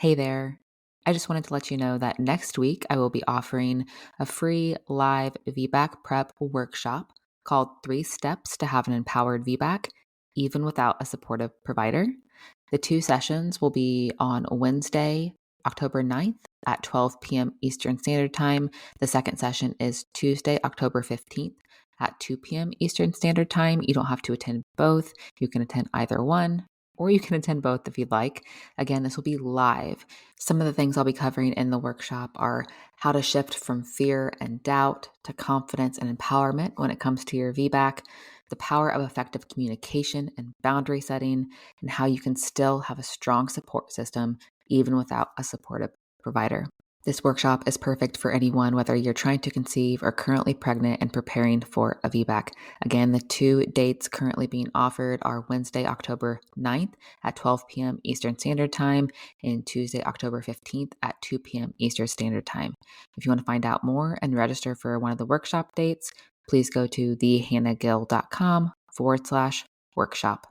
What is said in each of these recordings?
Hey there. I just wanted to let you know that next week I will be offering a free live VBAC prep workshop called Three Steps to Have an Empowered VBAC, even without a supportive provider. The two sessions will be on Wednesday, October 9th at 12 p.m. Eastern Standard Time. The second session is Tuesday, October 15th at 2 p.m. Eastern Standard Time. You don't have to attend both. You can attend either one, or you can attend both if you'd like. Again, this will be live. Some of the things I'll be covering in the workshop are how to shift from fear and doubt to confidence and empowerment when it comes to your VBAC, the power of effective communication and boundary setting, and how you can still have a strong support system even without a supportive provider. This workshop is perfect for anyone, whether you're trying to conceive or currently pregnant and preparing for a VBAC. Again, the two dates currently being offered are Wednesday, October 9th at 12 p.m. Eastern Standard Time and Tuesday, October 15th at 2 p.m. Eastern Standard Time. If you want to find out more and register for one of the workshop dates, please go to thehannahgill.com/workshop.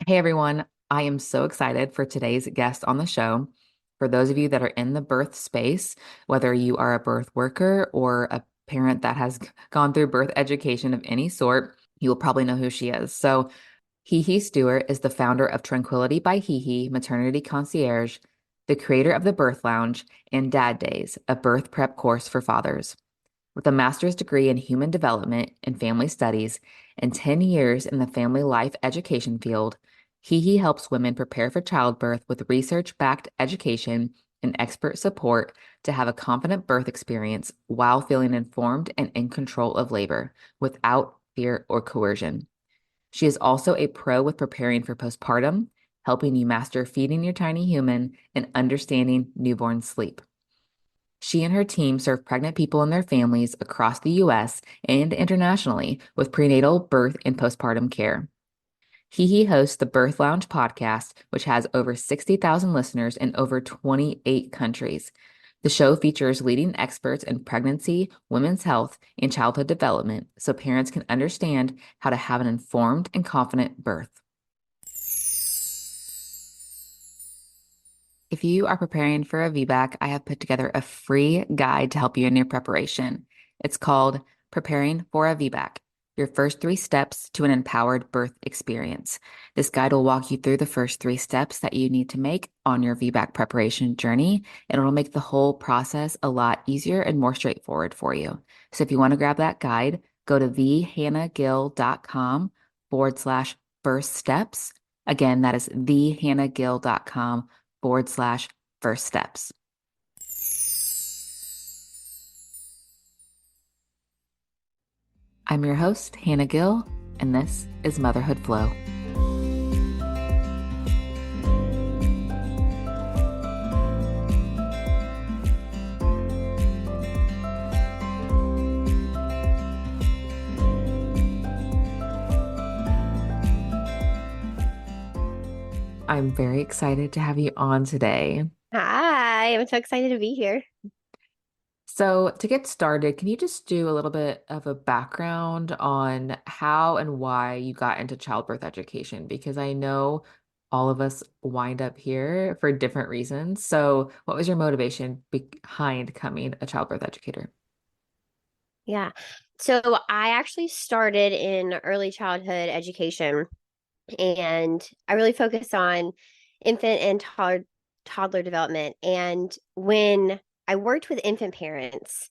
Hey everyone, I am so excited for today's guest on the show. For those of you that are in the birth space, whether you are a birth worker or a parent that has gone through birth education of any sort, you will probably know who she is. So, HeHe Stewart is the founder of Tranquility by HeHe Maternity Concierge, the creator of the Birth Lounge, and Dad Days, a birth prep course for fathers. With a master's degree in human development and family studies and 10 years in the family life education field, HeHe helps women prepare for childbirth with research-backed education and expert support to have a confident birth experience while feeling informed and in control of labor without fear or coercion. She is also a pro with preparing for postpartum, helping you master feeding your tiny human and understanding newborn sleep. She and her team serve pregnant people and their families across the U.S. and internationally with prenatal, birth, and postpartum care. HeHe hosts the Birth Lounge podcast, which has over 60,000 listeners in over 28 countries. The show features leading experts in pregnancy, women's health, and childhood development so parents can understand how to have an informed and confident birth. If you are preparing for a VBAC, I have put together a free guide to help you in your preparation. It's called Preparing for a VBAC, your first 3 steps to an empowered birth experience. This guide will walk you through the first 3 steps that you need to make on your VBAC preparation journey, and it'll make the whole process a lot easier and more straightforward for you. So if you want to grab that guide, go to thehannahgill.com/first steps. Again, that is thehannahgill.com/first steps. I'm your host, Hannah Gill, and this is Motherhood Flow. I'm very excited to have you on today. Hi, I'm so excited to be here. So, to get started, can you just do a little bit of a background on how and why you got into childbirth education? Because I know all of us wind up here for different reasons. So, what was your motivation behind becoming a childbirth educator? Yeah. So I actually started in early childhood education, and I really focus on infant and toddler development. And when I worked with infant parents,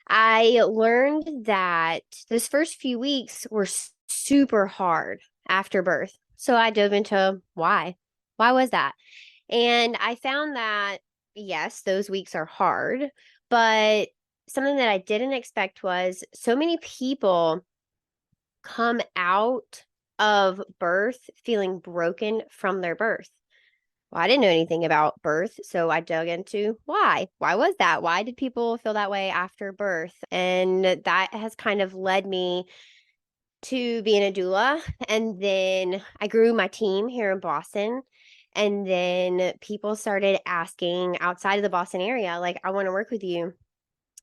I learned that those first few weeks were super hard after birth. So I dove into why. Why was that? And I found that, yes, those weeks are hard, but something that I didn't expect was so many people come out of birth feeling broken from their birth. Well, I didn't know anything about birth, so I dug into why. Why was that? Why did people feel that way after birth? And that has kind of led me to being a doula. And then I grew my team here in Boston. And then people started asking outside of the Boston area, like, I want to work with you.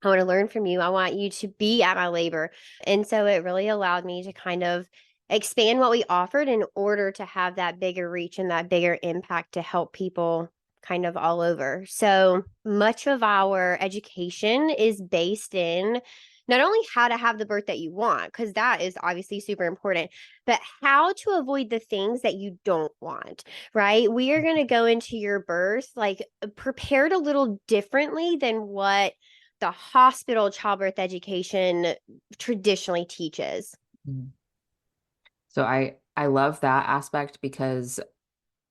I want to learn from you. I want you to be at my labor. And so it really allowed me to kind of expand what we offered in order to have that bigger reach and that bigger impact to help people kind of all over. So much of our education is based in not only how to have the birth that you want, because that is obviously super important, but how to avoid the things that you don't want, right? We are going to go into your birth like prepared a little differently than what the hospital childbirth education traditionally teaches. Mhm. So I love that aspect because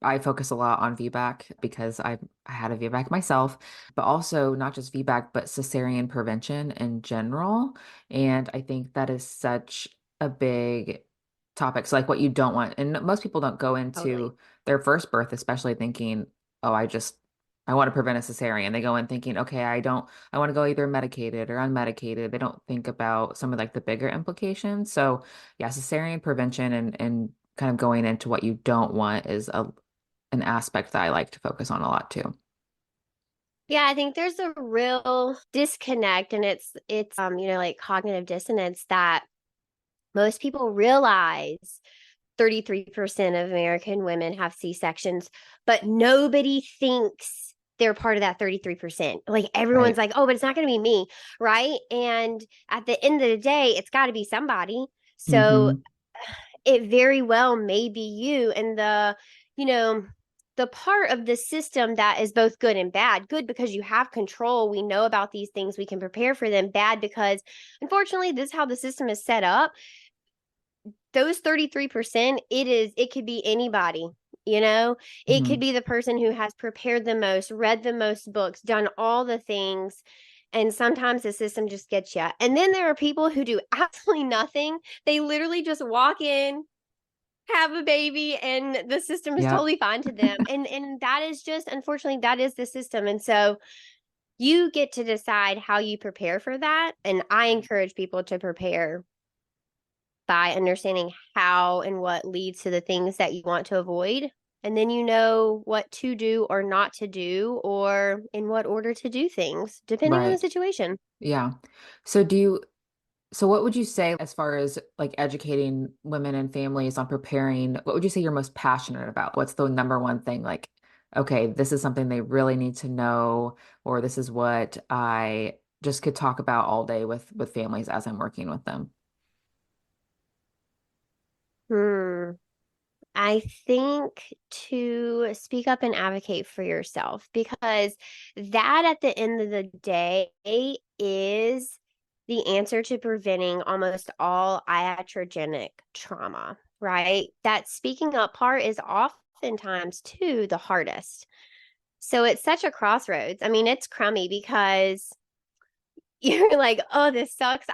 I focus a lot on VBAC because I had a VBAC myself, but also not just VBAC, but cesarean prevention in general. And I think that is such a big topic. So like what you don't want, and most people don't go Totally. into their first birth, especially thinking, oh, I want to prevent a cesarean. They go in thinking, okay, I want to go either medicated or unmedicated. They don't think about some of like the bigger implications. So yeah, cesarean prevention and kind of going into what you don't want is an aspect that I like to focus on a lot too. Yeah, I think there's a real disconnect and it's like cognitive dissonance that most people realize 33% of American women have C-sections, but nobody thinks they're part of that 33%. Like everyone's Right. like, "Oh, but it's not going to be me," right? And at the end of the day, it's got to be somebody. So Hmm. it very well may be you and you know the part of the system that is both good and bad. Good because you have control, we know about these things, we can prepare for them. Bad because unfortunately this is how the system is set up. Those 33%, it could be anybody, you know. It could Hmm. be the person who has prepared the most, read the most books, done all the things, and sometimes the system just gets you. And then there are people who do absolutely nothing. They literally just walk in, have a baby, and the system is Yep. totally fine to them. And that is just, unfortunately, that is the system. And so you get to decide how you prepare for that. And I encourage people to prepare by understanding how and what leads to the things that you want to avoid. And then you know what to do or not to do, or in what order to do things, depending on the Right. situation. Yeah. So do you, so what would you say as far as like educating women and families on preparing, what would you say you're most passionate about? What's the number one thing like, okay, this is something they really need to know, or this is what I just could talk about all day with families as I'm working with them? Hmm. I think to speak up and advocate for yourself, because that at the end of the day is the answer to preventing almost all iatrogenic trauma, right? That speaking up part is oftentimes too the hardest. So it's such a crossroads. I mean, it's crummy because you're like, oh, this sucks.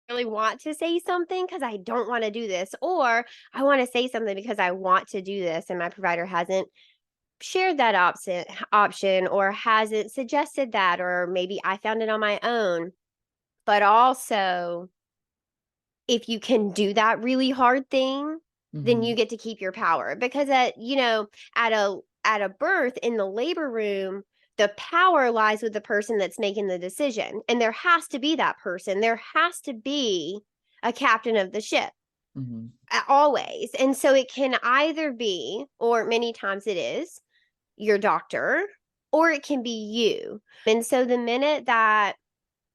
Really want to say something because I don't want to do this, or I want to say something because I want to do this, and my provider hasn't shared that option or hasn't suggested that, or maybe I found it on my own. But also, if you can do that really hard thing, then Hmm. you get to keep your power, because at a birth in the labor room, the power lies with the person that's making the decision, and there has to be that person. There has to be a captain of the ship, Hmm. always. And so it can either be, or many times it is, your doctor, or it can be you. And so the minute that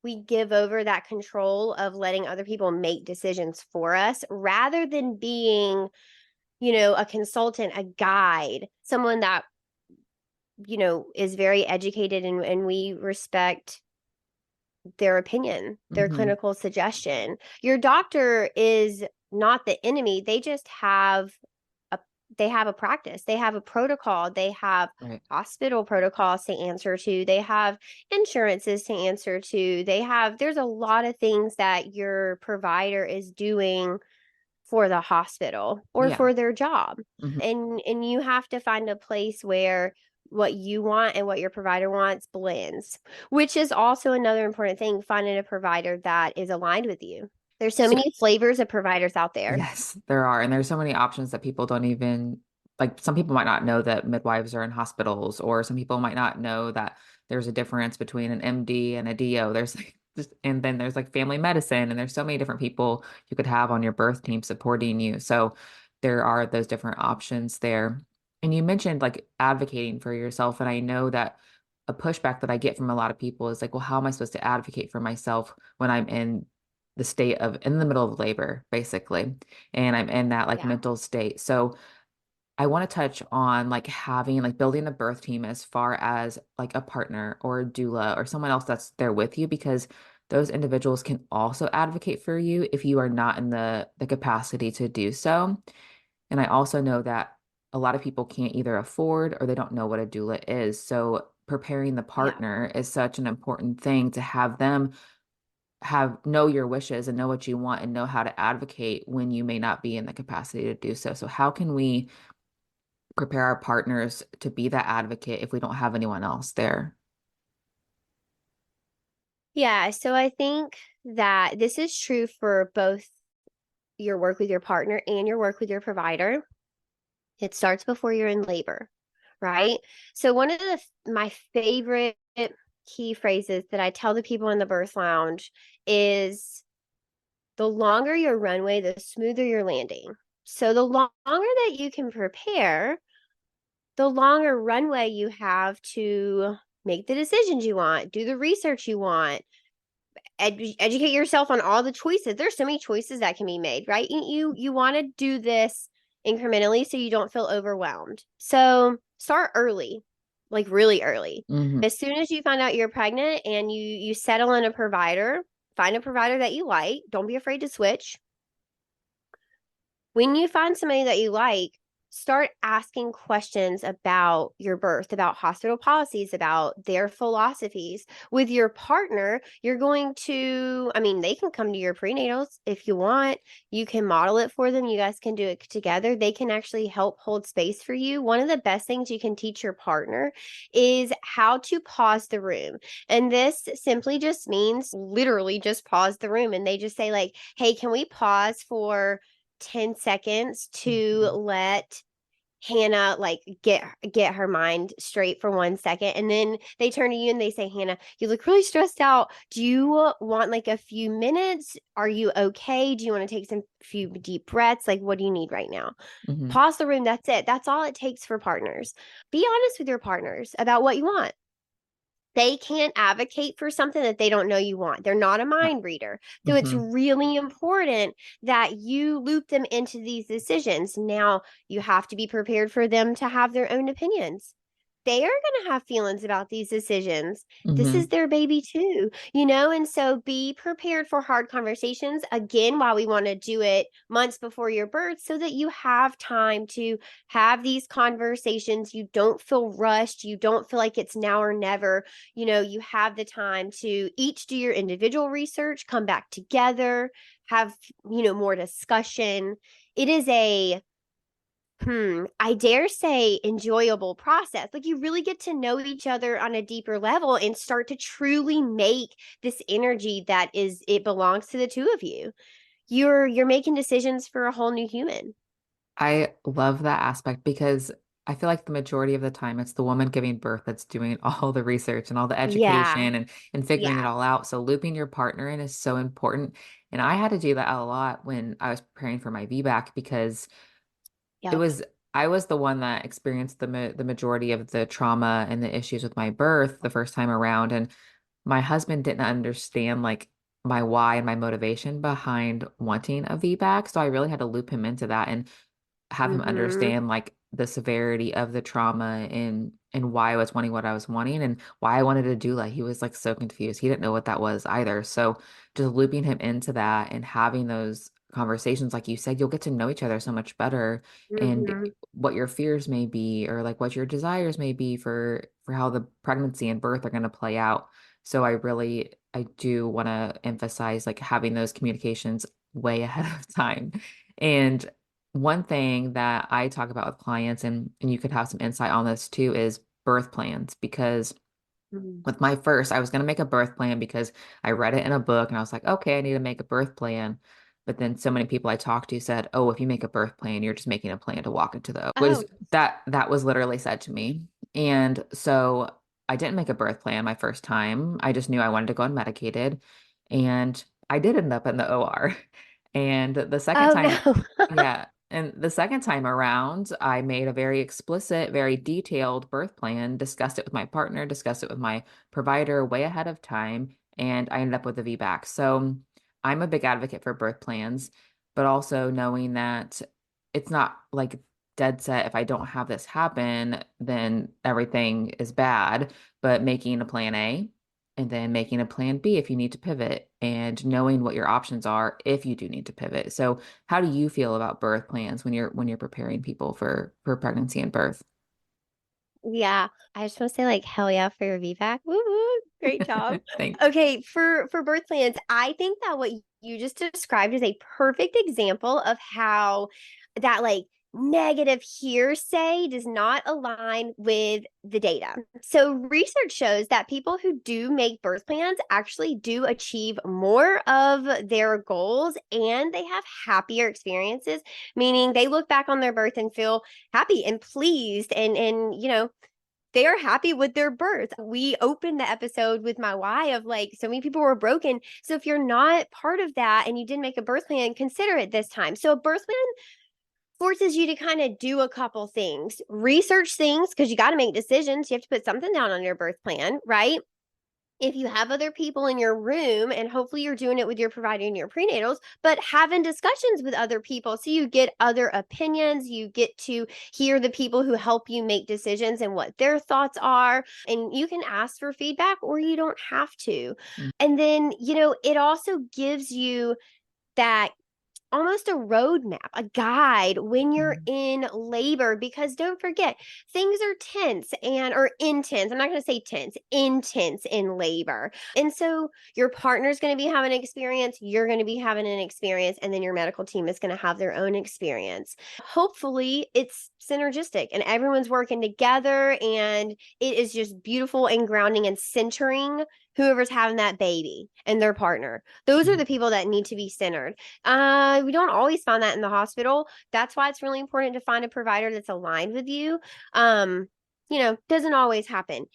we give over that control of letting other people make decisions for us rather than being, a consultant, a guide, someone that, is very educated, and we respect their opinion, their Hmm. clinical suggestion. Your doctor is not the enemy. A they have a practice. They have a protocol. They have Right. hospital protocols to answer to. They have insurances to answer to. There's a lot of things that your provider is doing for the hospital or Yeah. for their job. Hmm. And you have to find a place where what you want and what your provider wants blends, which is also another important thing, finding a provider that is aligned with you. There's so So many flavors of providers out there. yes, there are. And there's so many options that people don't even like. Some people might not know that midwives are in hospitals, or some people might not know that there's a difference between an MD and a DO. There's like just, and then there's like family medicine, and there's so many different people you could have on your birth team supporting you. So there are those different options there. And you mentioned like advocating for yourself. And I know that a pushback that I get from a lot of people is like, well, how am I supposed to advocate for myself when I'm in the state of in the middle of labor, basically, and I'm in that like Yeah. mental state. So I want to touch on like having like building a birth team as far as like a partner or a doula or someone else that's there with you, because those individuals can also advocate for you if you are not in the capacity to do so. And I also know that a lot of people can't either afford or they don't know what a doula is. So preparing the Yeah. partner is such an important thing to have them have know your wishes and know what you want and know how to advocate when you may not be in the capacity to do so. So how can we prepare our partners to be that advocate if we don't have anyone else there? Yeah. So I think that this is true for both your work with your partner and your work with your provider. It starts before you're in labor, right? So one of my favorite key phrases that I tell the people in the birth lounge is the longer your runway, the smoother your landing. So the longer that you can prepare, the longer runway you have to make the decisions you want, do the research you want, educate yourself on all the choices. There's so many choices that can be made, right? You want to do this incrementally so you don't feel overwhelmed. So start early, like really early. Hmm. As soon as you find out you're pregnant and you settle in a provider, find a provider that you like. Don't be afraid to switch. When you find somebody that you like, start asking questions about your birth, about hospital policies, about their philosophies. With your partner, you're going to, I mean, they can come to your prenatals if you want. You can model it for them. You guys can do it together. They can actually help hold space for you. One of the best things you can teach your partner is how to pause the room. And this simply just means literally just pause the room. And they just say, like, hey, can we pause for 10 seconds to Hmm. let Hannah like get her mind straight for 1 second, and then they turn to you and they say, Hannah, you look really stressed out. Do you want like a few minutes? Are you okay? Do you want to take some few deep breaths? Like, what do you need right now? Hmm. Pause the room. That's it. That's all it takes for partners. Be honest with your partners about what you want. They can't advocate for something that they don't know you want. They're not a Yeah. mind reader. So it's Hmm. really important that you loop them into these decisions. Now, you have to be prepared for them to have their own opinions. They are going to have feelings about these decisions. This is Hmm. their baby too, you know? And so be prepared for hard conversations. Again, while we want to do it months before your birth so that you have time to have these conversations. You don't feel rushed. You don't feel like it's now or never. You have the time to each do your individual research, come back together, have, more discussion. It is I dare say enjoyable process. Like you really get to know each other on a deeper level and start to truly make this energy that is it belongs to the two of you. You're making decisions for a whole new human. I love that aspect because I feel like the majority of the time it's the woman giving birth that's doing all the research and all the Yeah. education and figuring it Yeah. all out. So looping your partner in is so important. And I had to do that a lot when I was preparing for my VBAC because it Yep. was I was the one that experienced the majority of the trauma and the issues with my birth the first time around, and my husband didn't understand like my why and my motivation behind wanting a VBAC, so I really had to loop him into that and have him Mm-hmm. understand like the severity of the trauma and why I was wanting what I was wanting and why I wanted a doula. He was like so confused. He didn't know what that was either. So just looping him into that and having those conversations, like you said, you'll get to know each other so much better and Mm-hmm. what your fears may be or like what your desires may be for how the pregnancy and birth are going to play out. So I do want to emphasize like having those communications way ahead of time. And one thing that I talk about with clients, and you could have some insight on this too, is birth plans. Because Mm-hmm. with my first, I was going to make a birth plan because I read it in a book and I was like, okay, I need to make a birth plan. But then so many people I talked to said, oh, if you make a birth plan, you're just making a plan to walk into the was Oh, that was literally said to me. And so I didn't make a birth plan my first time. I just knew I wanted to go unmedicated. And I did end up in the OR. And the second oh time, no. yeah. And the second time around, I made a very explicit, very detailed birth plan, discussed it with my partner, discussed it with my provider way ahead of time, and I ended up with a VBAC. So I'm a big advocate for birth plans, but also knowing that it's not like dead set, if I don't have this happen, then everything is bad, but making a plan A and then making a plan B if you need to pivot and knowing what your options are if you do need to pivot. So how do you feel about birth plans when you're preparing people for pregnancy and birth? Yeah, I just want to say like hell yeah for your VPAC. Woo woo, great job. Thanks. Okay, for birth plans, I think that what you just described is a perfect example of how that like negative hearsay does not align with the data. So research shows that people who do make birth plans actually do achieve more of their goals and they have happier experiences, meaning they look back on their birth and feel happy and pleased and they are happy with their birth. We opened the episode with my why of like so many people were broken. So if you're not part of that and you didn't make a birth plan, consider it this time. So a birth plan forces you to kind of do a couple things, research things because you got to make decisions. You have to put something down on your birth plan, right? If you have other people in your room, and hopefully you're doing it with your provider and your prenatals, but having discussions with other people so you get other opinions, you get to hear the people who help you make decisions and what their thoughts are, and you can ask for feedback or you don't have to. And then, it also gives you that almost a roadmap, a guide when you're Mhm. in labor, because don't forget, things are tense and or intense. I'm not going to say tense, intense in labor. And so your partner's going to be having an experience, you're going to be having an experience, and then your medical team is going to have their own experience. Hopefully, it's synergistic and everyone's working together and it is just beautiful and grounding and centering whoever's having that baby and their partner. Those are Mhm. the people that need to be centered. We don't always find that in the hospital. That's why it's really important to find a provider that's aligned with you. Um, doesn't always happen.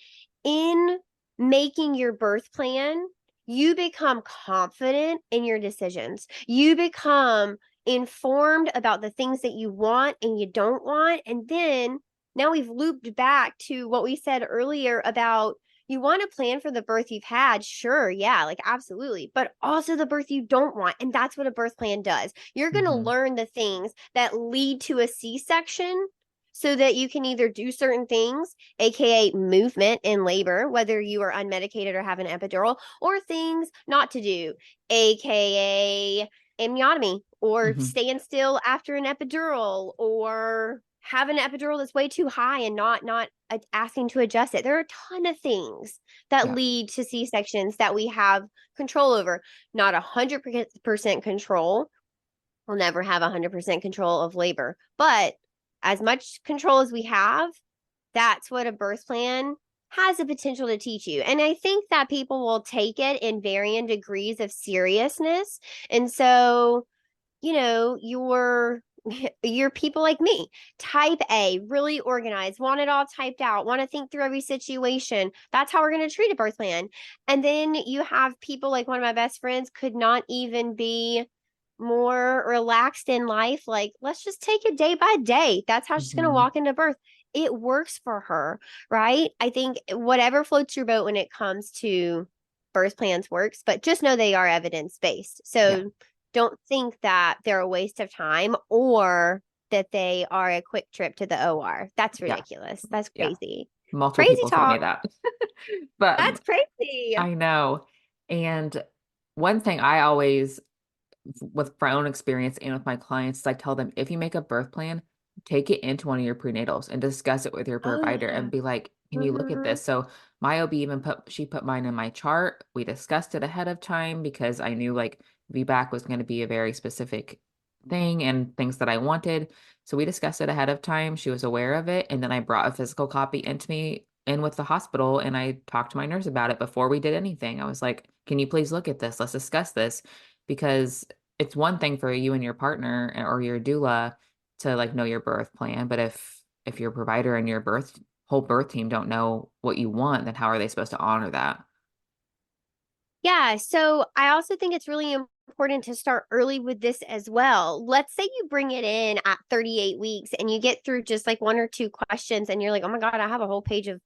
In making your birth plan, you become confident in your decisions. You become informed about the things that you want and you don't want. And then now we've looped back to what we said earlier about you want to plan for the birth you've had, sure, yeah, like absolutely, but also the birth you don't want. And that's what a birth plan does. You're going to Mhm. learn the things that lead to a C-section so that you can either do certain things, aka movement in labor, whether you are unmedicated or have an epidural, or things not to do, aka amniotomy, or Mhm. staying still after an epidural, or have an epidural that's way too high and not asking to adjust it. There are a ton of things that Yeah. lead to C-sections that we have control over. Not 100% control. We'll never have 100% control of labor, but as much control as we have, that's what a birth plan has the potential to teach you. And I think that people will take it in varying degrees of seriousness. And so you're people like me, type A, really organized, want it all typed out, want to think through every situation. That's how we're going to treat a birth plan. And then you have people like one of my best friends could not even be more relaxed in life. Like, let's just take it day by day. That's how she's going to Mhm. walk into birth. It works for her, right? I think whatever floats your boat when it comes to birth plans works, but just know they are evidence based. Yeah. So don't think that they're a waste of time or that they are a quick trip to the OR. That's Yeah. ridiculous. That's Yeah. crazy. Multiple Crazy people told me talk. that. But That's crazy. I know. And one thing I always with my own experience and with my clients is I tell them if you make a birth plan, take it into one of your prenatals and discuss it with your Oh provider yeah. and be like, can you look at Mm-hmm. this? So my OB even put mine in my chart. We discussed it ahead of time because I knew like VBAC was going to be a very specific thing and things that I wanted. So we discussed it ahead of time. She was aware of it. And then I brought a physical copy into me in with the hospital and I talked to my nurse about it before we did anything. I was like, can you please look at this? Let's discuss this because it's one thing for you and your partner or your doula to like know your birth plan, but if your provider and your whole birth team don't know what you want, then how are they supposed to honor that? Yeah. So I also think it's really important to start early with this as well. Let's say you bring it in at 38 weeks and you get through just like one or two questions and you're like, oh my God, I have a whole page of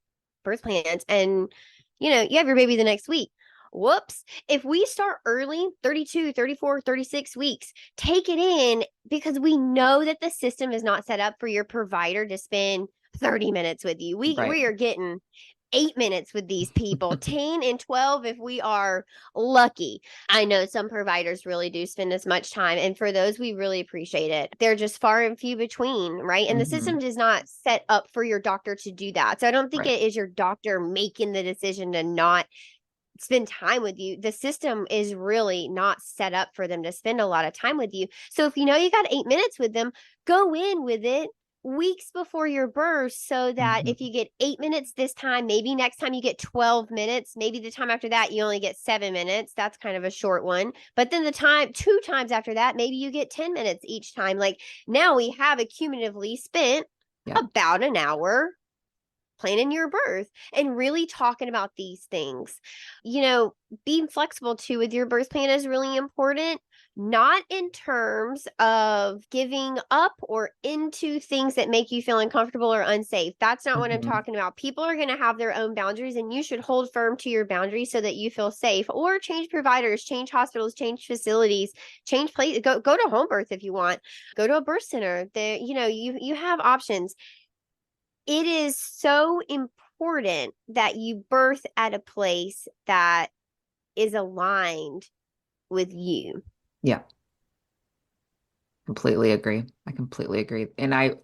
birth plans. And, you have your baby the next week. Whoops. If we start early, 32, 34, 36 weeks, take it in because we know that the system is not set up for your provider to spend 30 minutes with you. We Right. are getting 8 minutes with these people, 10 and 12 if we are lucky. I know some providers really do spend as much time. And for those, we really appreciate it. They're just far and few between, right? And the system Hmm. is not set up for your doctor to do that. So I don't think Right. it is your doctor making the decision to not spend time with you. The system is really not set up for them to spend a lot of time with you. So if you know you got 8 minutes with them, go in with it weeks before your birth so that if Hmm. you get 8 minutes this time, maybe next time you get 12 minutes, maybe the time after that you only get 7 minutes. That's kind of a short one. But then the time, two times after that, maybe you get 10 minutes each time. Like now we have accumulatively spent Yeah. about an hour planning your birth and really talking about these things. Being flexible too with your birth plan is really important, not in terms of giving up or into things that make you feel uncomfortable or unsafe. That's not what I'm Hmm. talking about. People are going to have their own boundaries, and you should hold firm to your boundaries so that you feel safe, or change providers, change hospitals, change facilities, change place. Go to home birth if you want. Go to a birth center. There, you have options. It is so important that you birth at a place that is aligned with you. Yeah. Completely agree. I completely agree. And I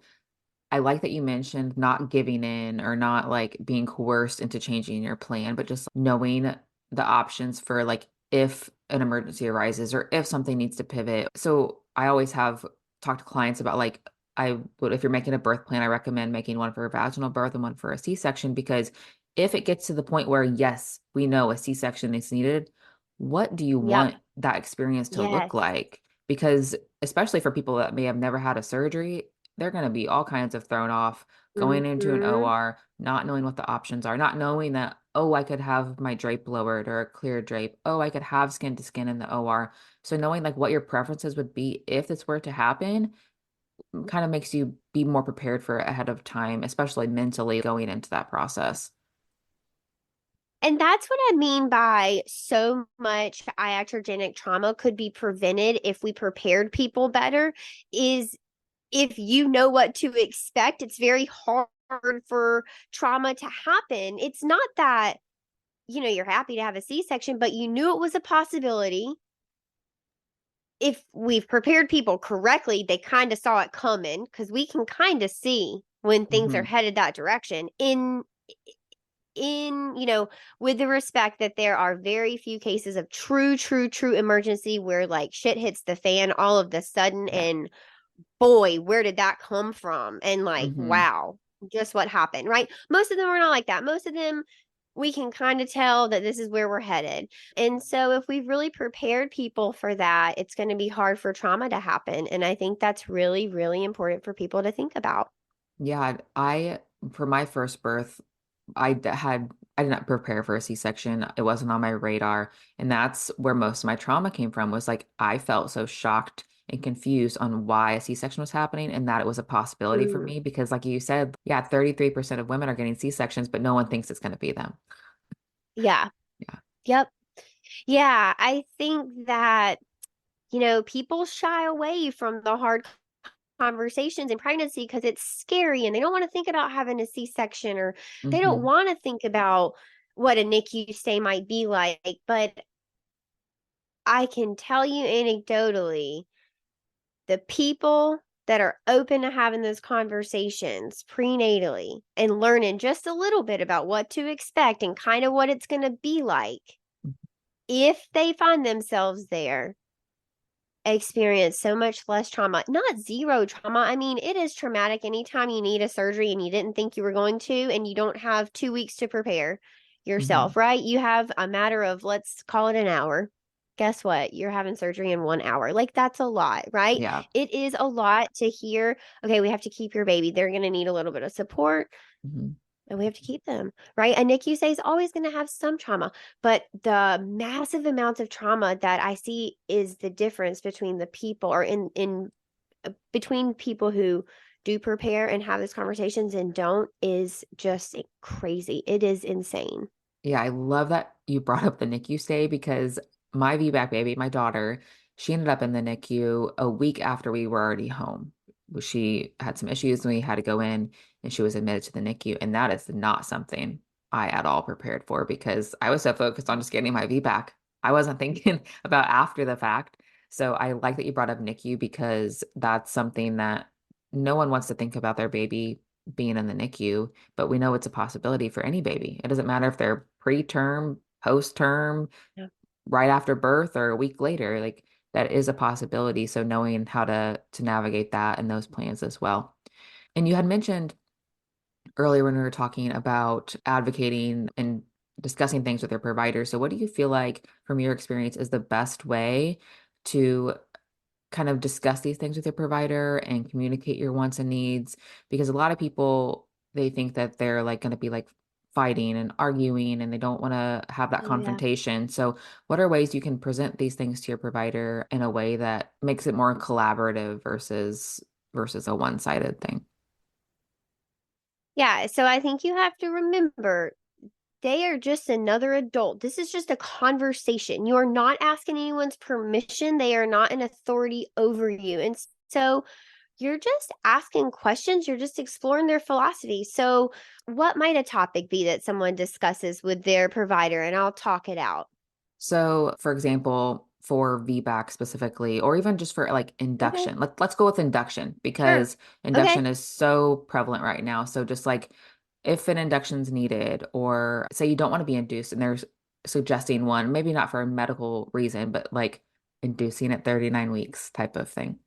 like that you mentioned not giving in or not like being coerced into changing your plan, but just knowing the options for like if an emergency arises or if something needs to pivot. So I always have talked to clients about like I would if you're making a birth plan, I recommend making one for a vaginal birth and one for a C-section because if it gets to the point where yes, we know a C-section is needed, what do you Yep. want that experience to look Yes. like? Because especially for people that may have never had a surgery, they're going to be all kinds of thrown off going into an Mm-hmm. OR, not knowing what the options are, not knowing that, oh, I could have my drape lowered or a clear drape. Oh, I could have skin to skin in the OR. So knowing like what your preferences would be if this were to happen kind of makes you be more prepared for it ahead of time, especially mentally going into that process. And that's what I mean by so much iatrogenic trauma could be prevented if we prepared people better. Is if you know what to expect, it's very hard for trauma to happen. It's not that, you're happy to have a C-section, but you knew it was a possibility. If we've prepared people correctly, they kind of saw it coming because we can kind of see when things are Hmm. headed that direction in with the respect that there are very few cases of true emergency where like shit hits the fan all of the sudden Yeah. and boy, where did that come from? And like, Hmm. wow, just what happened, right? Most of them are not like that. Most of them, we can kind of tell that this is where we're headed. And so, if we've really prepared people for that, it's going to be hard for trauma to happen. And I think that's really, really important for people to think about. Yeah, for my first birth, I did not prepare for a C-section. It wasn't on my radar. And that's where most of my trauma came from was like I felt so shocked and confused on why a C-section was happening and that it was a possibility for Mm, me because like you said, yeah, 33% of women are getting C-sections, but no one thinks it's going to be them. yeah. Yeah. Yep. Yeah. I think that, people shy away from the hard conversations in pregnancy because it's scary and they don't want to think about having a C-section or they don't Hmm. want to think about what a NICU stay might be like. But I can tell you anecdotally, the people that are open to having those conversations prenatally and learning just a little bit about what to expect and kind of what it's going to be like, if they find themselves there, experience so much less trauma. Not zero trauma. I mean, it is traumatic anytime you need a surgery and you didn't think you were going to, and you don't have 2 weeks to prepare yourself, Hmm. right? You have a matter of, let's call it an hour. Guess what? You're having surgery in 1 hour. Like, that's a lot, right? Yeah. It is a lot to hear. Okay, we have to keep your baby. They're going to need a little bit of support. Hmm. and we have to keep them, right? A NICU stay is always going to have some trauma, but the massive amounts of trauma that I see is the difference between the people, or in between people who do prepare and have these conversations and don't, is just crazy. It is insane. Yeah, I love that you brought up the NICU stay because my VBAC baby, my daughter, she ended up in the NICU a week after we were already home. She had some issues and we had to go in and she was admitted to the NICU. And that is not something I at all prepared for because I was so focused on just getting my VBAC. I wasn't thinking about after the fact. So I like that you brought up NICU because that's something that no one wants to think about their baby being in the NICU, but we know it's a possibility for any baby. It doesn't matter if they're preterm, post-term, Yeah. right after birth, or a week later. Like that is a possibility. So knowing how to navigate that and those plans as well. And you had mentioned earlier when we were talking about advocating and discussing things with your provider. So what do you feel like from your experience is the best way to kind of discuss these things with your provider and communicate your wants and needs? Because a lot of people, they think that they're like going to be like fighting and arguing and they don't want to have that Oh, yeah. confrontation. So what are ways you can present these things to your provider in a way that makes it more collaborative versus a one-sided thing? Yeah. So I think you have to remember they are just another adult. This is just a conversation. You are not asking anyone's permission. They are not an authority over you. And so you're just asking questions. You're just exploring their philosophy. So, what might a topic be that someone discusses with their provider? And I'll talk it out. So, for example, for VBAC specifically, or even just for like Okay. induction, let's go with induction Sure. because Okay. induction is so prevalent right now. So, just like if an induction's needed, or say you don't want to be induced and there's suggesting one, maybe not for a medical reason, but like inducing at 39 weeks type of thing.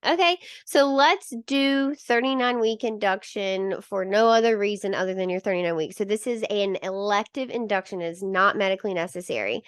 Okay, so let's do 39-week induction for no other reason other than your 39 weeks. So this is an elective induction, it is not medically necessary.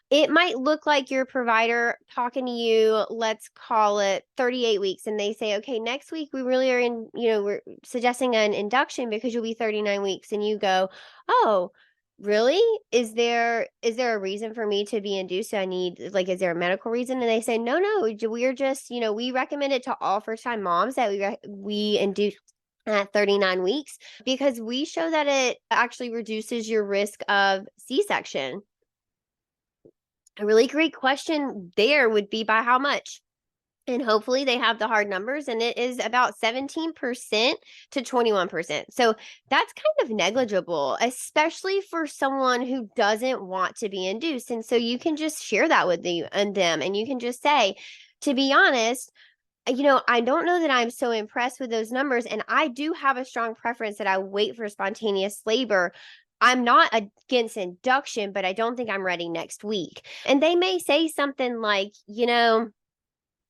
It might look like your provider talking to you, let's call it 38 weeks, and they say, okay, next week we really are we're suggesting an induction because you'll be 39 weeks. And you go, oh, really? Is there a reason for me to be induced? So I need, like, is there a medical reason? And they say, no, we're just, we recommend it to all first time moms that we induce at 39 weeks because we show that it actually reduces your risk of C-section. A really great question there would be by how much? And hopefully they have the hard numbers, and it is about 17% to 21%. So that's kind of negligible, especially for someone who doesn't want to be induced. And so you can just share that with them, and you can just say, to be honest, I don't know that I'm so impressed with those numbers. And I do have a strong preference that I wait for spontaneous labor. I'm not against induction, but I don't think I'm ready next week. And they may say something like,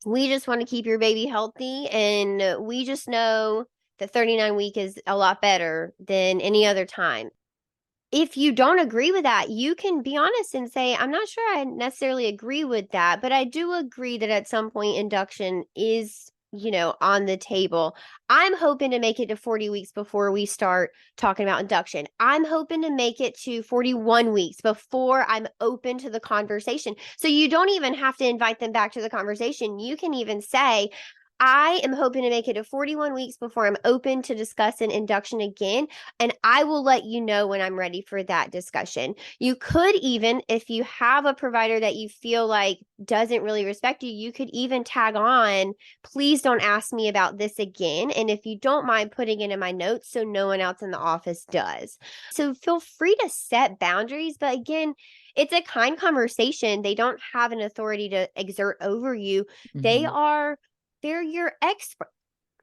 we just want to keep your baby healthy, and we just know that 39-week is a lot better than any other time. If you don't agree with that, you can be honest and say, I'm not sure I necessarily agree with that, but I do agree that at some point induction is, on the table. I'm hoping to make it to 40 weeks before we start talking about induction. I'm hoping to make it to 41 weeks before I'm open to the conversation. So you don't even have to invite them back to the conversation. You can even say, I am hoping to make it to 41 weeks before I'm open to discuss an induction again. And I will let you know when I'm ready for that discussion. You could even, if you have a provider that you feel like doesn't really respect you, you could even tag on, please don't ask me about this again. And if you don't mind putting it in my notes so no one else in the office does. So feel free to set boundaries. But again, it's a kind conversation. They don't have an authority to exert over you. They Hmm. are they're your expert.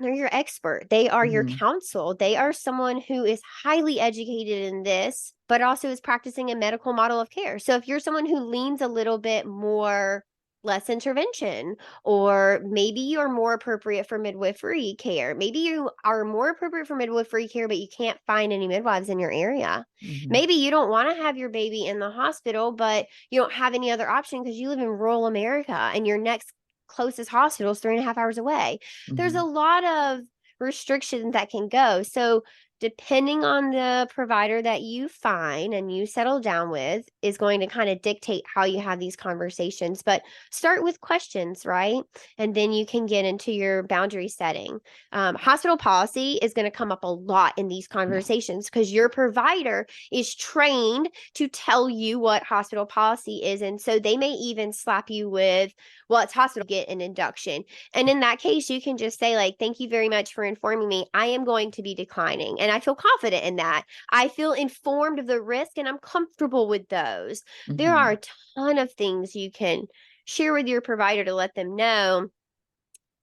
They're your expert. They are your Hmm. counsel. They are someone who is highly educated in this, but also is practicing a medical model of care. So if you're someone who leans a little bit more less intervention, or maybe you're more appropriate for midwifery care, maybe you are more appropriate for midwifery care, but you can't find any midwives in your area. Hmm. Maybe you don't want to have your baby in the hospital, but you don't have any other option because you live in rural America and your next closest hospital is 3.5 hours away. There's a Hmm. lot of restrictions that can go. So depending on the provider that you find and you settle down with, is going to kind of dictate how you have these conversations. But start with questions, right? And then you can get into your boundary setting. Hospital policy is going to come up a lot in these Yeah. conversations because your provider is trained to tell you what hospital policy is. And so they may even slap you with, well, it's hospital, get an induction. And in that case, you can just say, like, thank you very much for informing me. I am going to be declining. And I feel confident in that. I feel informed of the risk and I'm comfortable with those. There are Hmm. a ton of things you can share with your provider to let them know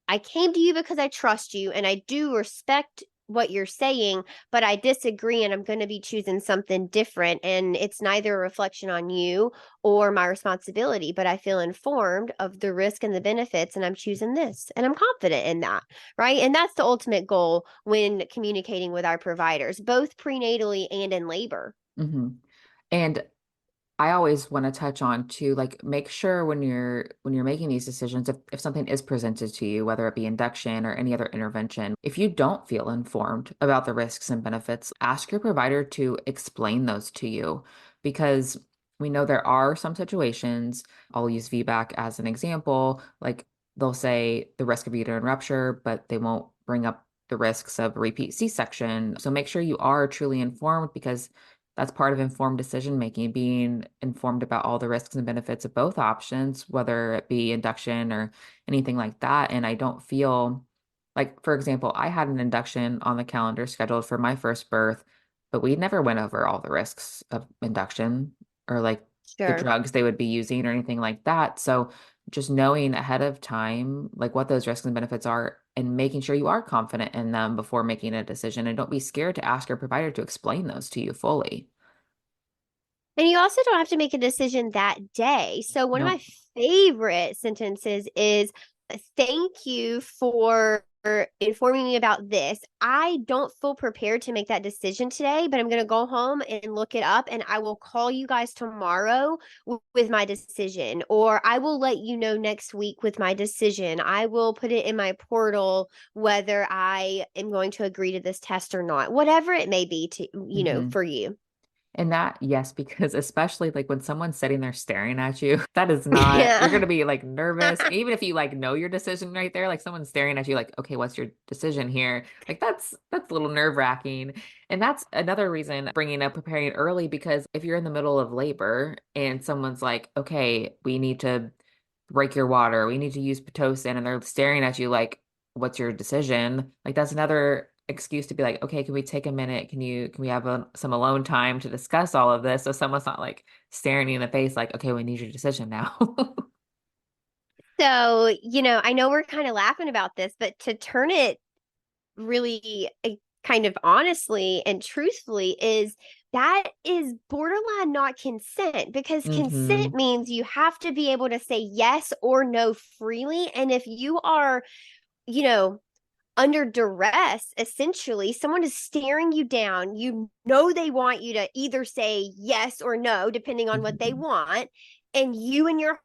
I came to you because I trust you and I do respect what you're saying, but I disagree and I'm going to be choosing something different. And it's neither a reflection on you or my responsibility, but I feel informed of the risk and the benefits and I'm choosing this and I'm confident in that. Right. And that's the ultimate goal when communicating with our providers, both prenatally and in labor. Hmm. And I always want to touch on to like make sure when you're making these decisions, if something is presented to you, whether it be induction or any other intervention, if you don't feel informed about the risks and benefits, ask your provider to explain those to you because we know there are some situations, I'll use VBAC as an example, like they'll say the risk of uterine rupture, but they won't bring up the risks of a repeat C-section. So make sure you are truly informed because that's part of informed decision making, being informed about all the risks and benefits of both options, whether it be induction or anything like that. And I don't feel like, for example, I had an induction on the calendar scheduled for my first birth, but we never went over all the risks of induction or like the Sure. drugs they would be using or anything like that. So just knowing ahead of time, like what those risks and benefits are and making sure you are confident in them before making a decision. And don't be scared to ask your provider to explain those to you fully. And you also don't have to make a decision that day. So, one of my No. favorite sentences is thank you for informing me about this. I don't feel prepared to make that decision today, but I'm going to go home and look it up and I will call you guys tomorrow with my decision, or I will let you know next week with my decision. I will put it in my portal whether I am going to agree to this test or not, whatever it may be to, Hmm. for you. And that, yes, because especially like when someone's sitting there staring at you, that is not, you're going Yeah. to be like nervous. Even if you like know your decision right there, like someone's staring at you, like, okay, what's your decision here? Like that's a little nerve-wracking. And that's another reason bringing up preparing early, because if you're in the middle of labor and someone's like, okay, we need to break your water, we need to use Pitocin, and they're staring at you like, what's your decision? Like that's another excuse to be like, okay, can we take a minute? Can we have some alone time to discuss all of this? So someone's not like staring you in the face, like, okay, we need your decision now. So, I know we're kind of laughing about this, but to turn it really kind of honestly and truthfully is that is borderline not consent because consent Hmm. means you have to be able to say yes or no freely. And if you are, you know, under duress, essentially, someone is staring you down. You know, they want you to either say yes or no, depending on what they Hmm. want. And you and your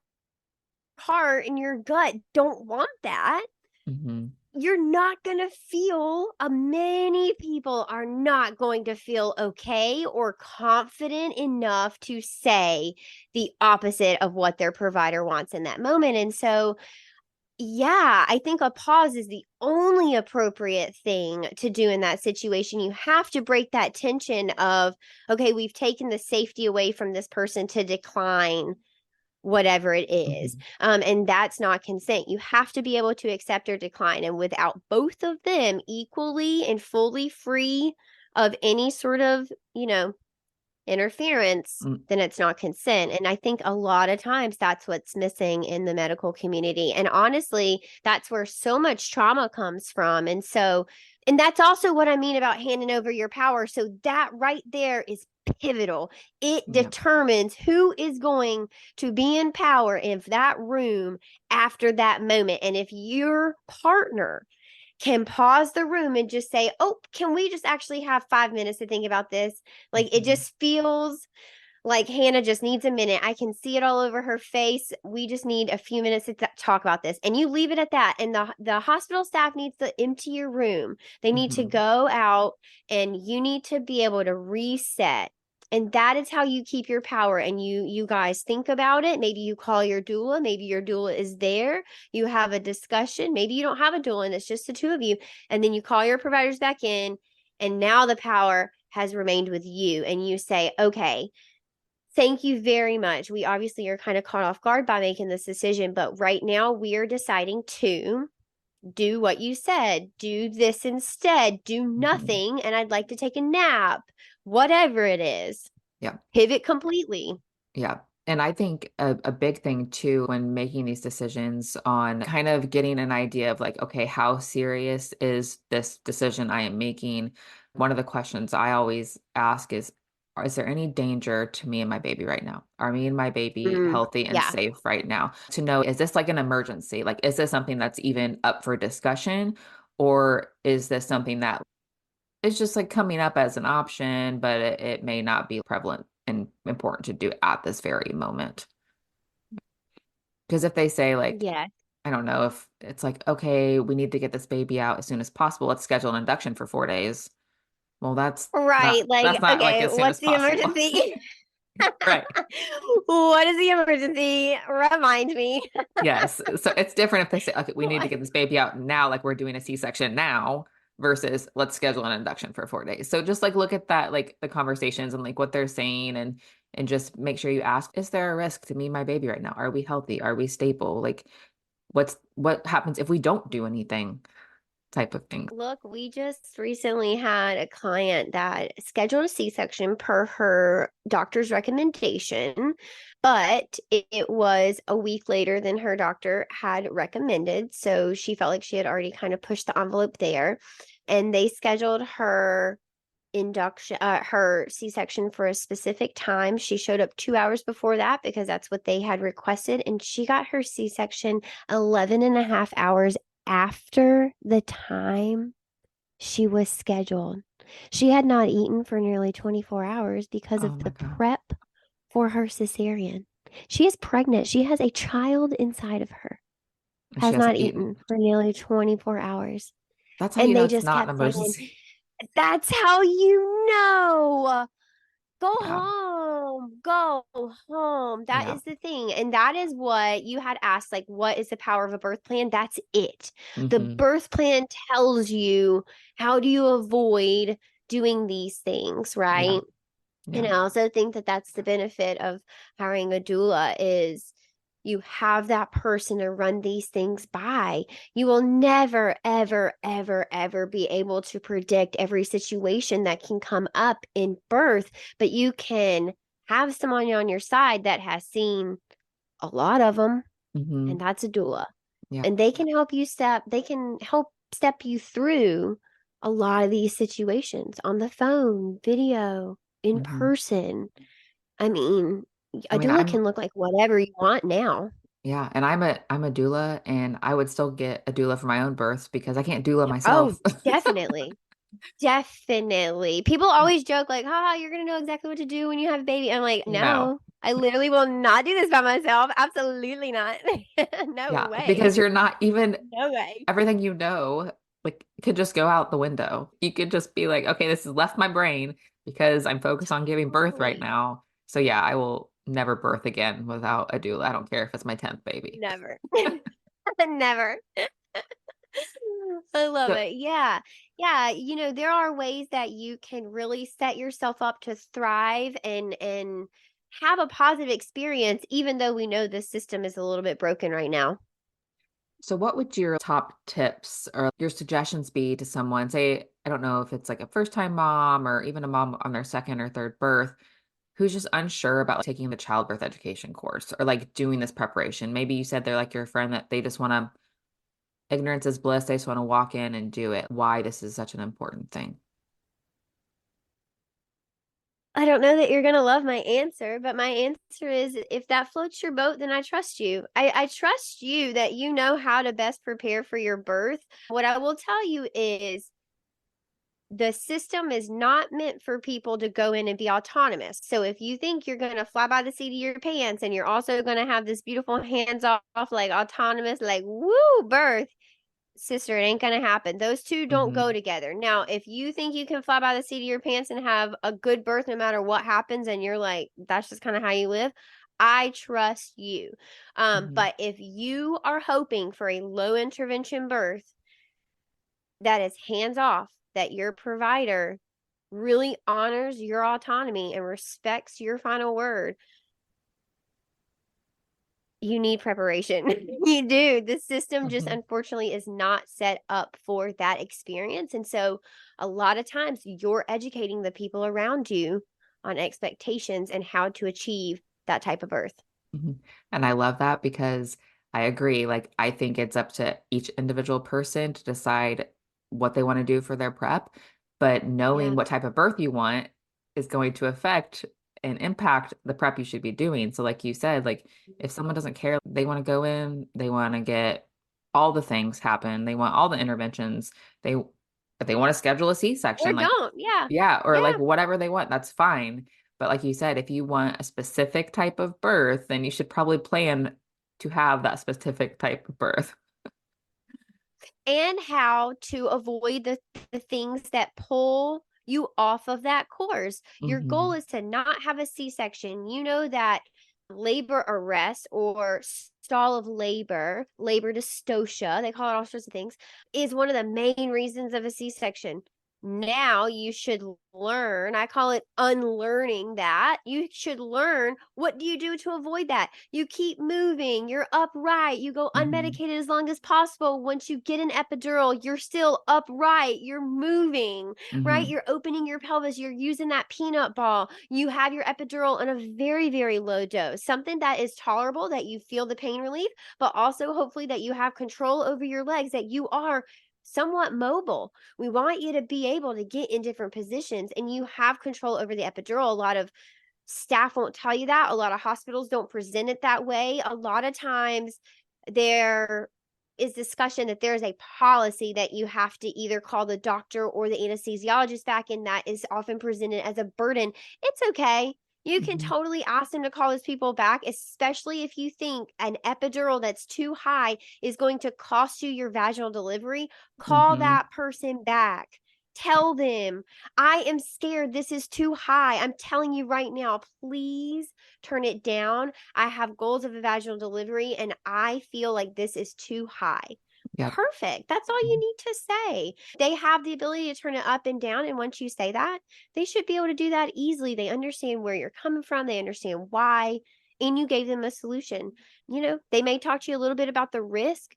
heart and your gut don't want that, Hmm. you're not going to feel, many people are not going to feel okay or confident enough to say the opposite of what their provider wants in that moment. And so, yeah, I think a pause is the only appropriate thing to do in that situation. You have to break that tension of, okay, we've taken the safety away from this person to decline whatever it is. Hmm. And that's not consent. You have to be able to accept or decline. And without both of them equally and fully free of any sort of, interference, then it's not consent. And I think a lot of times that's what's missing in the medical community. And honestly, that's where so much trauma comes from. And that's also what I mean about handing over your power. So that right there is pivotal. It Yeah. determines who is going to be in power in that room after that moment. And if your partner can pause the room and just say, "Oh, can we just actually have 5 minutes to think about this?" Like it Hmm. just feels like Hannah just needs a minute. I can see it all over her face. We just need a few minutes to talk about this. And you leave it at that. And the hospital staff needs to empty your room. They need to Hmm. go out and you need to be able to reset. And that is how you keep your power. And you guys think about it. Maybe you call your doula. Maybe your doula is there. You have a discussion. Maybe you don't have a doula and it's just the two of you. And then you call your providers back in. And now the power has remained with you. And you say, okay, thank you very much. We obviously are kind of caught off guard by making this decision, but right now we are deciding to do what you said, do this instead, do Hmm. nothing, and I'd like to take a nap, whatever it is. Yeah. Pivot completely. Yeah. And I think a big thing too, when making these decisions on kind of getting an idea of like, okay, how serious is this decision I am making? One of the questions I always ask is there any danger to me and my baby right now? Are me and my baby healthy and Yeah. safe right now? To know, is this like an emergency? Like, is this something that's even up for discussion? Or is this something that it's just like coming up as an option, but it may not be prevalent and important to do at this very moment. Because if they say like, Yeah. I don't know, if it's like, okay, we need to get this baby out as soon as possible, let's schedule an induction for 4 days. Well, Right. Like, that's not like okay, as soon what's as the possible. emergency? Right. What is the emergency? Remind me. Yes. So it's different if they say, okay, we need to get this baby out now, like we're doing a C-section now, versus let's schedule an induction for 4 days. So just like look at that, like the conversations and like what they're saying and just make sure you ask, is there a risk to me and my baby right now? Are we healthy? Are we stable? Like what happens if we don't do anything type of thing. Look, we just recently had a client that scheduled a C-section per her doctor's recommendation, but it was a week later than her doctor had recommended. So she felt like she had already kind of pushed the envelope there. And they scheduled her induction, her C-section for a specific time. She showed up 2 hours before that because that's what they had requested. And she got her C-section 11 and a half hours after the time she was scheduled. She had not eaten for nearly 24 hours because Oh of my the God. prep for her cesarean. She is pregnant. She has a child inside of her, And she has not hasn't eaten. eaten for nearly 24 hours. That's how you And know they it's just not an kept saying, emergency. that's how you know. Go Yeah. home. Go home. That Yeah. is the thing. And that is what you had asked, like, what is the power of a birth plan? That's it. The Hmm. birth plan tells you how do you avoid doing these things, Yeah. right? And Yeah. I also think that that's the benefit of hiring a doula is you have that person to run these things by. You will never, ever, ever, ever be able to predict every situation that can come up in birth, but you can have someone on your side that has seen a lot of them, and Hmm. that's a doula. Yeah. And they can help step you through a lot of these situations on the phone, video, in Hmm. person. I mean, I a mean, doula can look like whatever you want now. yeah, and I'm a doula and I would still get a doula for my own births because I can't doula Oh, myself. definitely. Definitely. People always joke like, "Ha, you're gonna know exactly what to do when you have a baby." I'm like, No. "No, I literally will not do this by myself. Absolutely not. No Yeah, way. because you're not even No way." everything you know, like could just go out the window. You could just be like, okay, this has left my brain because I'm focused on giving birth right Totally. now. So yeah, I will never birth again without a doula. I don't care if it's my 10th baby. Never. Never. I love So, it. Yeah. Yeah, there are ways that you can really set yourself up to thrive and have a positive experience even though we know the system is a little bit broken right now. so what would your top tips or your suggestions be to someone, say, I don't know if it's like a first-time mom or even a mom on their second or third birth, who's just unsure about like, taking the childbirth education course or like doing this preparation. Maybe you said they're like your friend that they just want to, ignorance is bliss. They just want to walk in and do it. Why this is such an important thing. I don't know that you're going to love my answer, but my answer is if that floats your boat, then I trust you. I trust you that you know how to best prepare for your birth. What I will tell you is the system is not meant for people to go in and be autonomous. So if you think you're going to fly by the seat of your pants and you're also going to have this beautiful hands off, like autonomous, like woo birth, sister, it ain't going to happen. Those two don't go Hmm. together. Now, if you think you can fly by the seat of your pants and have a good birth no matter what happens, and you're like, that's just kind of how you live, I trust you. Hmm. But if you are hoping for a low intervention birth that is hands off, that your provider really honors your autonomy and respects your final word, you need preparation. You do. The system just Hmm. unfortunately is not set up for that experience. And so a lot of times you're educating the people around you on expectations and how to achieve that type of birth. Mhm. And I love that because I agree. Like, I think it's up to each individual person to decide what they want to do for their prep. But knowing Yeah. what type of birth you want is going to affect and impact the prep you should be doing. So, like you said, like if someone doesn't care, they want to go in, they want to get all the things happen, they want all the interventions, they if they want to schedule a Or C-section, like don't. Yeah. yeah, or like Yeah. whatever they want, that's fine. But like you said, if you want a specific type of birth, then you should probably plan to have that specific type of birth. And how to avoid the things that pull you off of that course. Your goal Hmm. is to not have a C-section. You know that labor arrest or stall of labor, labor dystocia, they call it all sorts of things, is one of the main reasons of a C-section. Now you should learn, I call it unlearning that. You should learn, what do you do to avoid that? You keep moving, you're upright, you go Hmm. unmedicated as long as possible. Once you get an epidural, you're still upright, you're moving, right? Hmm. You're opening your pelvis, you're using that peanut ball. You have your epidural on a very, very low dose, something that is tolerable, that you feel the pain relief, but also hopefully that you have control over your legs, that you are somewhat mobile. We want you to be able to get in different positions and you have control over the epidural. A lot of staff won't tell you that. A lot of hospitals don't present it that way. A lot of times there is discussion that there is a policy that you have to either call the doctor or the anesthesiologist back, and that is often presented as a burden. It's okay. You can Hmm. totally ask them to call those people back, especially if you think an epidural that's too high is going to cost you your vaginal delivery. Call Hmm. that person back. Tell them, I am scared. This is too high. I'm telling you right now, please turn it down. I have goals of a vaginal delivery and I feel like this is too high. Yep. Perfect. That's all you need to say. They have the ability to turn it up and down. And once you say that, they should be able to do that easily. They understand where you're coming from, they understand why, and you gave them a solution. They may talk to you a little bit about the risk.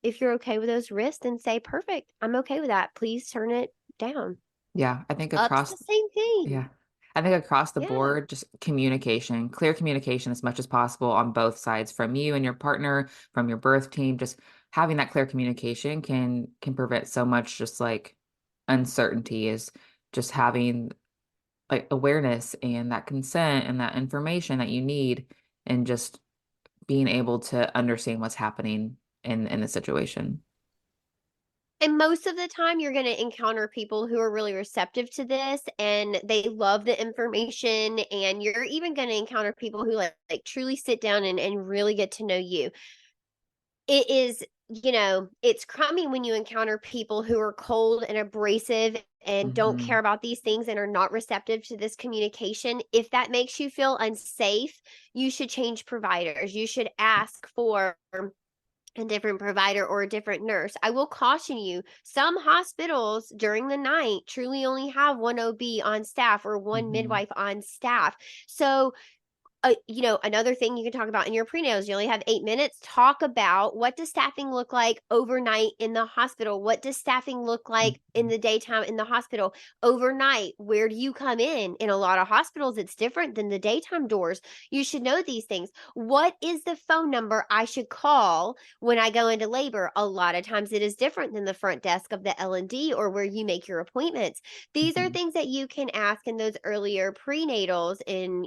If you're okay with those risks, then say, perfect. I'm okay with that. Please turn it down. Yeah, I think Up's across the same thing. yeah. I think across the Yeah. board, just communication, clear communication as much as possible on both sides, from you and your partner, from your birth team. Just having that clear communication can prevent so much just like uncertainty, is just having like awareness and that consent and that information that you need, and just being able to understand what's happening in the situation. And most of the time, you're going to encounter people who are really receptive to this and they love the information. And you're even going to encounter people who like truly sit down and really get to know you. It is, it's crummy when you encounter people who are cold and abrasive and don't Hmm. care about these things and are not receptive to this communication. If that makes you feel unsafe, you should change providers. You should ask for a different provider or a different nurse. I will caution you, some hospitals during the night truly only have one OB on staff or one Hmm. midwife on staff. So another thing you can talk about in your prenatals, you only have 8 minutes. Talk about, what does staffing look like overnight in the hospital? What does staffing look like in Hmm. the daytime in the hospital? Overnight, where do you come in? In a lot of hospitals, it's different than the daytime doors. You should know these things. What is the phone number I should call when I go into labor? A lot of times it is different than the front desk of the L&D or where you make your appointments. These are Hmm. things that you can ask in those earlier prenatals, and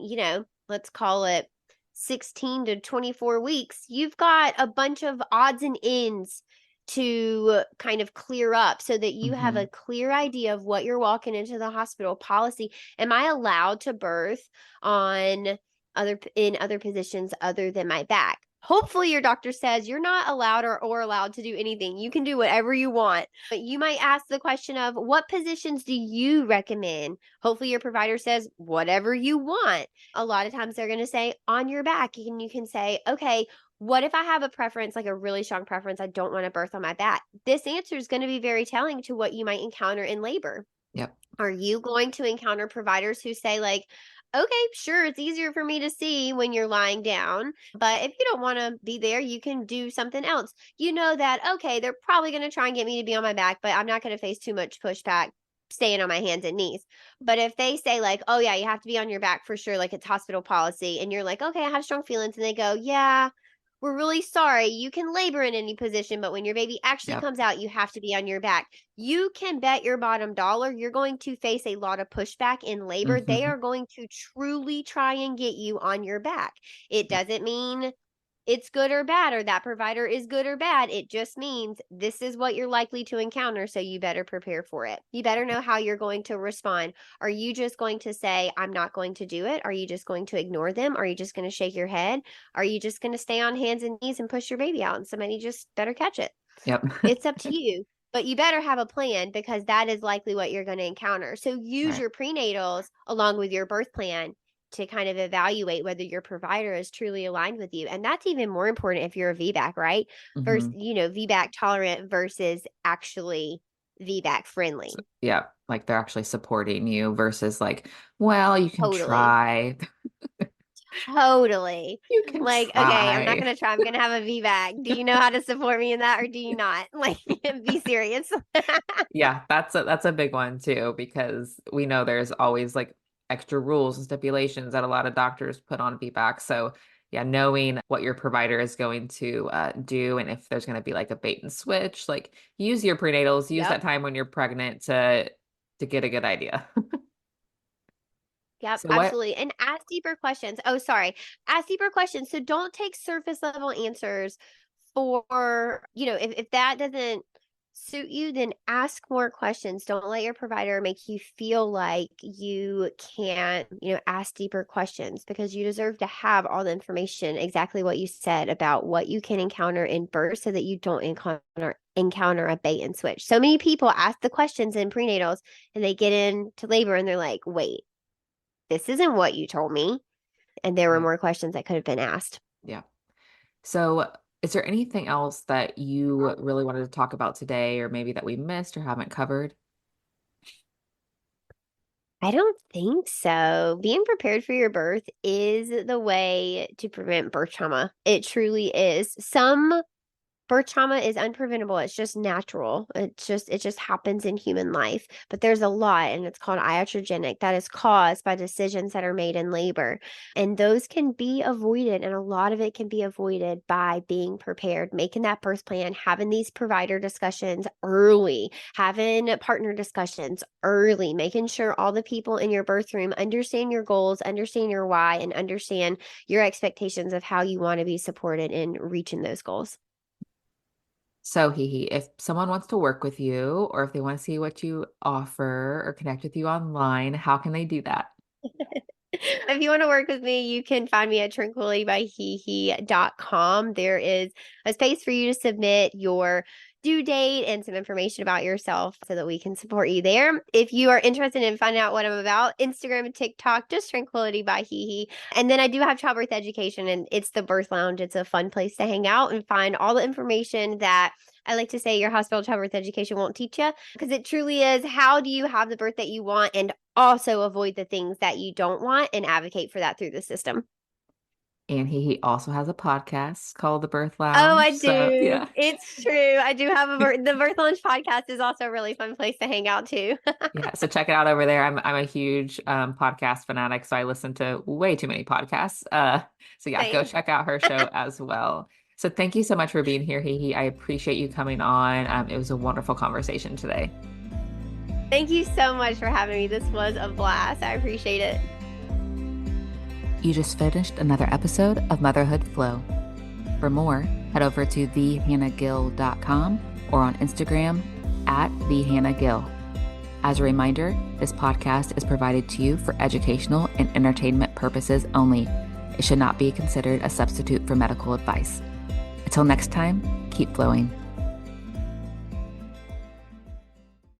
let's call it 16 to 24 weeks. You've got a bunch of odds and ends to kind of clear up so that you have Mm-hmm. a clear idea of what you're walking into the hospital policy. Am I allowed to birth on in other positions other than my back? Hopefully your doctor says you're not allowed or allowed to do anything. You can do whatever you want. But you might ask the question of, what positions do you recommend? Hopefully your provider says whatever you want. A lot of times they're going to say on your back, and you can say, okay, what if I have a preference, like a really strong preference? I don't want to birth on my back. This answer is going to be very telling to what you might encounter in labor. Yep. Are you going to encounter providers who say, like, okay, sure, it's easier for me to see when you're lying down, but if you don't want to be there, you can do something else. You know that, okay, they're probably going to try and get me to be on my back, but I'm not going to face too much pushback staying on my hands and knees. But if they say, like, oh, yeah, you have to be on your back for sure, like it's hospital policy, and you're like, okay, I have strong feelings, and they go, yeah, we're really sorry. You can labor in any position, but when your baby actually Yep. comes out, you have to be on your back. You can bet your bottom dollar you're going to face a lot of pushback in labor. They Mm-hmm. are going to truly try and get you on your back. It Yep. doesn't mean it's good or bad, or that provider is good or bad. It just means this is what you're likely to encounter, so you better prepare for it. You better know how you're going to respond. Are you just going to say, I'm not going to do it? Are you just going to ignore them? Are you just going to shake your head? Are you just going to stay on hands and knees and push your baby out and somebody just better catch it? Yep. It's up to you, but you better have a plan because that is likely what you're going to encounter. So use Right. your prenatals along with your birth plan to kind of evaluate whether your provider is truly aligned with you. And that's even more important if you're a VBAC, right? Mm-hmm. Versus, VBAC tolerant versus actually VBAC friendly. So, yeah, like they're actually supporting you versus like, well, you can Totally. try. Totally. You can Like, okay, I'm not try. going to try. I'm going to have a VBAC. Do you know how to support me in that or do you not? Like, be serious. Yeah, that's a big one too, because we know there's always like extra rules and stipulations that a lot of doctors put on feedback. So yeah, knowing what your provider is going to do and if there's going to be like a bait and switch, like use your prenatals, use that Yep. time when you're pregnant to get a good idea. Yep, So what? absolutely. And ask deeper questions. Oh, sorry. Ask deeper questions. So don't take surface level answers for, if that doesn't suit you, then ask more questions. Don't let your provider make you feel like you can't, ask deeper questions because you deserve to have all the information, exactly what you said about what you can encounter in birth so that you don't encounter a bait and switch. So many people ask the questions in prenatals and they get into labor and they're like, wait, this isn't what you told me. And there were Right. more questions that could have been asked. Yeah. So is there anything else that you really wanted to talk about today or maybe that we missed or haven't covered? I don't think so. Being prepared for your birth is the way to prevent birth trauma. It truly is. Some birth trauma is unpreventable. It's just natural. It just happens in human life. But there's a lot, and it's called iatrogenic, that is caused by decisions that are made in labor. And those can be avoided, and a lot of it can be avoided by being prepared, making that birth plan, having these provider discussions early, having partner discussions early, making sure all the people in your birth room understand your goals, understand your why, and understand your expectations of how you want to be supported in reaching those goals. So, HeHe, if someone wants to work with you or if they want to see what you offer or connect with you online, how can they do that? If you want to work with me, you can find me at tranquilitybyhehe.com. There is a space for you to submit your due date and some information about yourself so that we can support you there. If you are interested in finding out what I'm about, Instagram and TikTok, just Tranquility by HeHe. And then I do have childbirth education, and it's the Birth Lounge. It's a fun place to hang out and find all the information that I like to say your hospital childbirth education won't teach you, because it truly is, how do you have the birth that you want and also avoid the things that you don't want and advocate for that through the system. And HeHe also has a podcast called The Birth Oh, Lounge. I So, do. yeah. It's true. I do have the Birth Launch podcast is also a really fun place to hang out too. Yeah, so check it out over there. I'm a huge podcast fanatic, so I listen to way too many podcasts. So yeah, go Same. check out her show as well. So thank you so much for being here, HeHe. I appreciate you coming on. It was a wonderful conversation today. Thank you so much for having me. This was a blast. I appreciate it. You just finished another episode of Motherhood Flow. For more, head over to thehannahgill.com or on Instagram at the Hannah Gill. As a reminder, this podcast is provided to you for educational and entertainment purposes only. It should not be considered a substitute for medical advice. Until next time, keep flowing.